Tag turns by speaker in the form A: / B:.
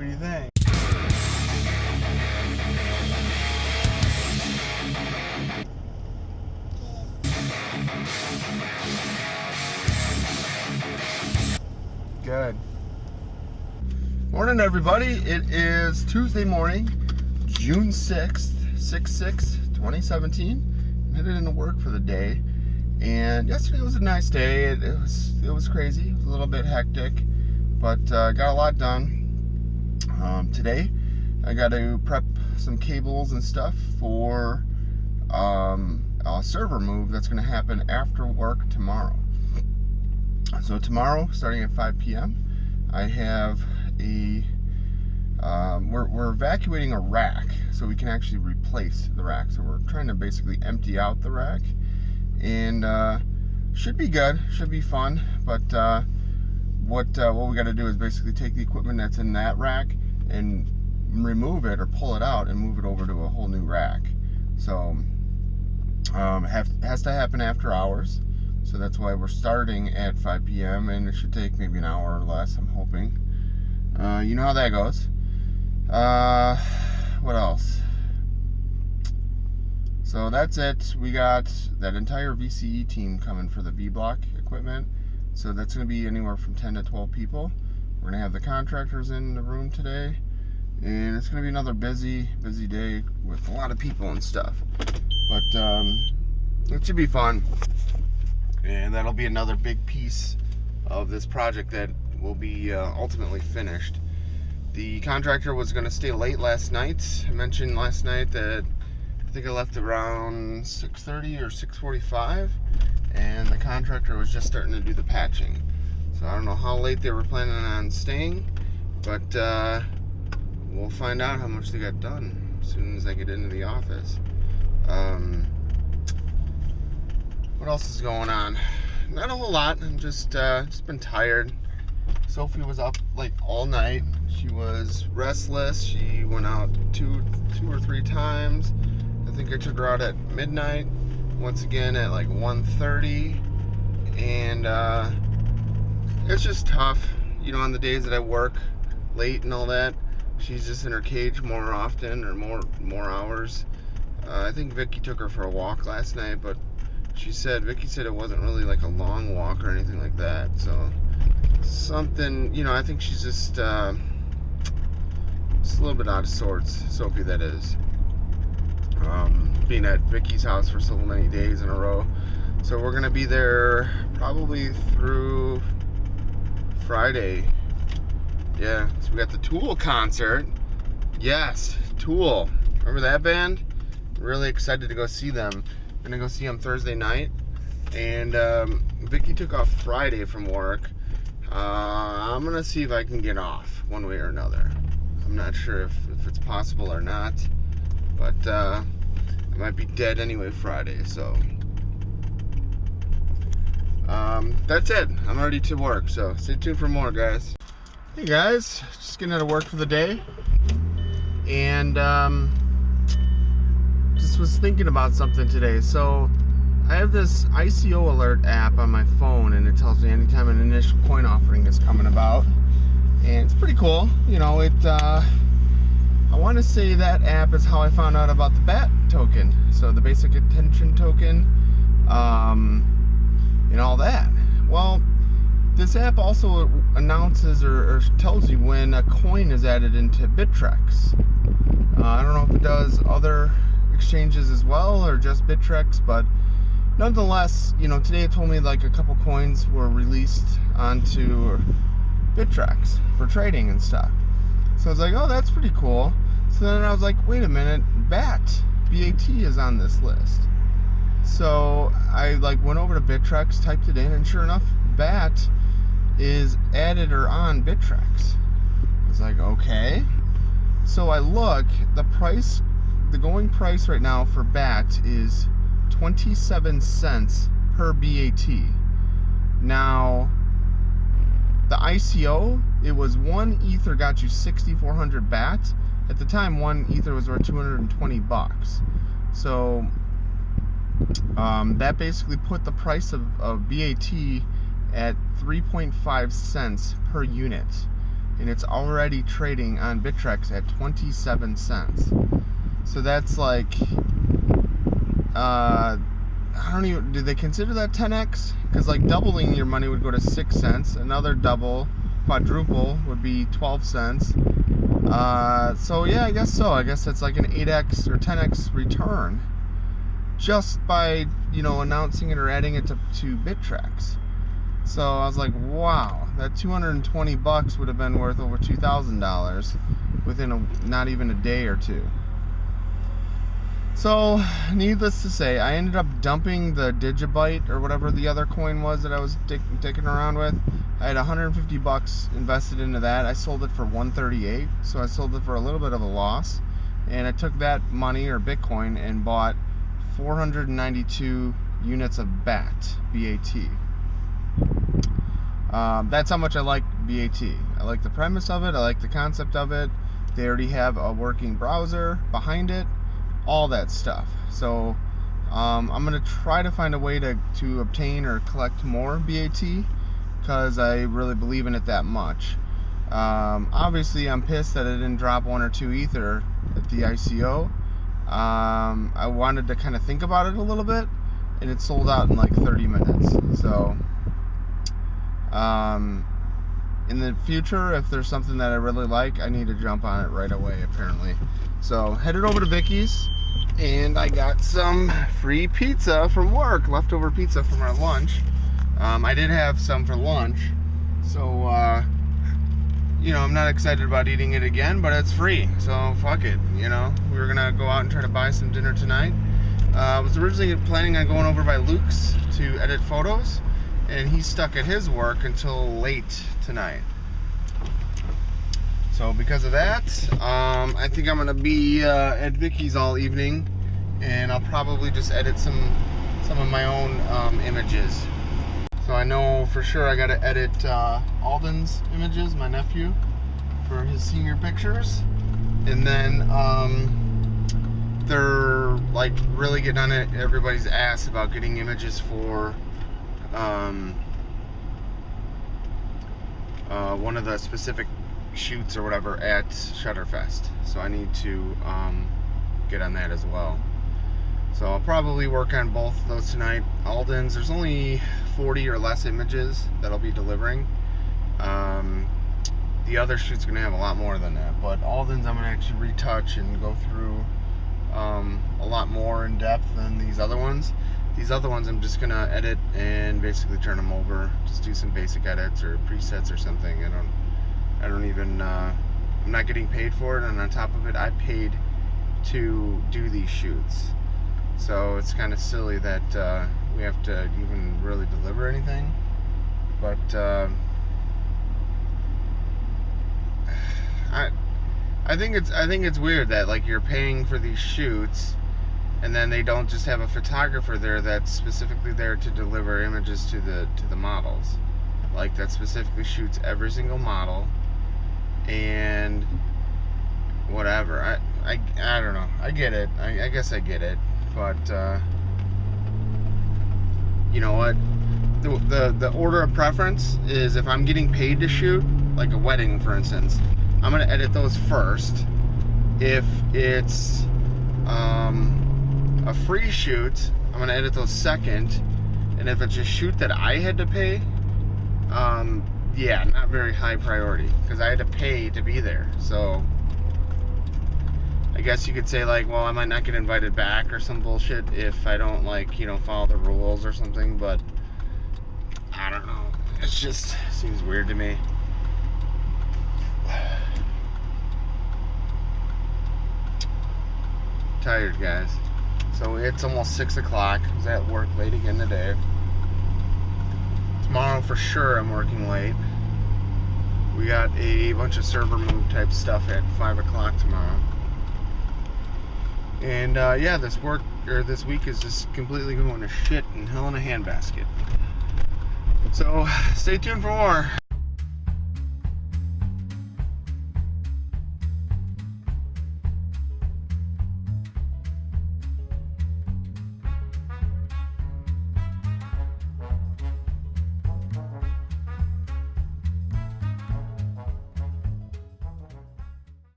A: What do you think? Good. Morning, everybody. It is Tuesday morning, June 6th, 6/6/2017. I'm headed into work for the day. And yesterday was a nice day. It was crazy. It was a little bit hectic, but got a lot done. Today, I got to prep some cables and stuff for a server move that's going to happen after work tomorrow. So tomorrow, starting at 5 p.m., I have we're evacuating a rack so we can actually replace the rack. So we're trying to basically empty out the rack, and should be good, should be fun. But what we got to do is basically take the equipment that's in that rack and remove it or pull it out and move it over to a whole new rack. So has to happen after hours. So that's why we're starting at 5 p.m. and it should take maybe an hour or less, I'm hoping. You know how that goes. What else? So that's it. We got that entire VCE team coming for the V-block equipment. So that's going to be anywhere from 10 to 12 people. We're going to have the contractors in the room today. And it's going to be another busy day with a lot of people and stuff. But it should be fun. And that'll be another big piece of this project that will be ultimately finished. The contractor was going to stay late last night. I mentioned last night that I think I left around 6:30 or 6:45, and the contractor was just starting to do the patching. So I don't know how late they were planning on staying, but we'll find out how much they got done as soon as I get into the office. What else is going on? Not a whole lot. I'm just been tired. Sophie was up like all night. She was restless. She went out two or three times. I think I took her out at midnight, once again at like 1:30, and it's just tough, you know, on the days that I work late and all that. She's just in her cage more often, or more hours. I think Vicky took her for a walk last night, but Vicky said it wasn't really like a long walk or anything like that. So something, you know, I think she's just a little bit out of sorts, Sophie that is. Being at Vicky's house for so many days in a row. So we're gonna be there probably through Friday. Yeah, so we got the Tool concert. Yes, Tool. Remember that band? Really excited to go see them. Gonna go see them Thursday night. And Vicky took off Friday from work. I'm gonna see if I can get off one way or another. I'm not sure if it's possible or not, but I might be dead anyway Friday, so that's it. I'm ready to work, so stay tuned for more, guys. Hey guys, just getting out of work for the day, and just was thinking about something today. So I have this ICO alert app on my phone, and it tells me anytime an initial coin offering is coming about, and it's pretty cool. You know, I want to say that app is how I found out about the BAT token, so the basic attention token, and all that. Well, this app also announces or tells you when a coin is added into Bittrex. I don't know if it does other exchanges as well or just Bittrex, but nonetheless, you know, today it told me like a couple coins were released onto Bittrex for trading and stuff. So I was like, oh, that's pretty cool. So then I was like, wait a minute, BAT is on this list. So I like went over to Bittrex, typed it in, and sure enough, BAT is added or on Bittrex. I was like, okay. So I look, the going price right now for BAT is 27 cents per BAT. Now, the ICO, it was 1 Ether got you 6,400 BAT. At the time, 1 Ether was worth 220 bucks. So that basically put the price of BAT at 3.5 cents per unit. and it's already trading on Bittrex at 27 cents. So that's like, I don't even, do they consider that 10x? Because like doubling your money would go to 6 cents. Another double, quadruple would be 12 cents. So yeah, I guess so. I guess that's like an 8x or 10x return just by, you know, announcing it or adding it to Bittrex. So I was like, wow, that 220 bucks would have been worth over $2,000 within not even a day or two. So, needless to say, I ended up dumping the Digibyte or whatever the other coin was that I was dicking around with. I had 150 bucks invested into that. I sold it for 138, so I sold it for a little bit of a loss. And I took that money or Bitcoin and bought 492 units of BAT. That's how much I like BAT. I like the premise of it. I like the concept of it. They already have a working browser behind it. All that stuff. So I'm going to try to find a way to obtain or collect more BAT because I really believe in it that much. Obviously, I'm pissed that it didn't drop 1 or 2 Ether at the ICO. I wanted to kind of think about it a little bit, and it sold out in like 30 minutes. So in the future, if there's something that I really like, I need to jump on it right away, apparently. So headed over to Vicky's, and I got some free pizza from work, leftover pizza from our lunch. I did have some for lunch, so you know, I'm not excited about eating it again, but it's free, so fuck it. You know, we were gonna go out and try to buy some dinner tonight. I was originally planning on going over by Luke's to edit photos, and he's stuck at his work until late tonight. So because of that, I think I'm gonna be at Vicky's all evening, and I'll probably just edit some of my own images. So I know for sure I gotta edit Alden's images, my nephew, for his senior pictures, and then they're like really getting on everybody's ass about getting images for one of the specific shoots or whatever at Shutterfest. So I need to get on that as well. So I'll probably work on both of those tonight. Alden's, there's only 40 or less images that I'll be delivering. The other shoot's gonna have a lot more than that, but Alden's I'm gonna actually retouch and go through a lot more in depth than these other ones. These other ones I'm just gonna edit and basically turn them over, just do some basic edits or presets or something. I don't even, I'm not getting paid for it, and on top of it, I paid to do these shoots. So it's kind of silly that we have to even really deliver anything. But I think it's weird that like you're paying for these shoots, and then they don't just have a photographer there that's specifically there to deliver images to the models, like that specifically shoots every single model and whatever. I don't know. I get it. I guess I get it, but you know what? The order of preference is if I'm getting paid to shoot, like a wedding, for instance, I'm gonna edit those first. If it's a free shoot, I'm gonna edit those second, and if it's a shoot that I had to pay, yeah, not very high priority because I had to pay to be there. So I guess you could say like, well, I might not get invited back or some bullshit if I don't, like, you know, follow the rules or something, but I don't know. It just seems weird to me. Tired, guys. So it's almost 6 o'clock. I was at work late again today. Tomorrow for sure I'm working late. We got a bunch of server move type stuff at 5 o'clock tomorrow. And yeah, this week is just completely going to shit and hell in a handbasket. So stay tuned for more.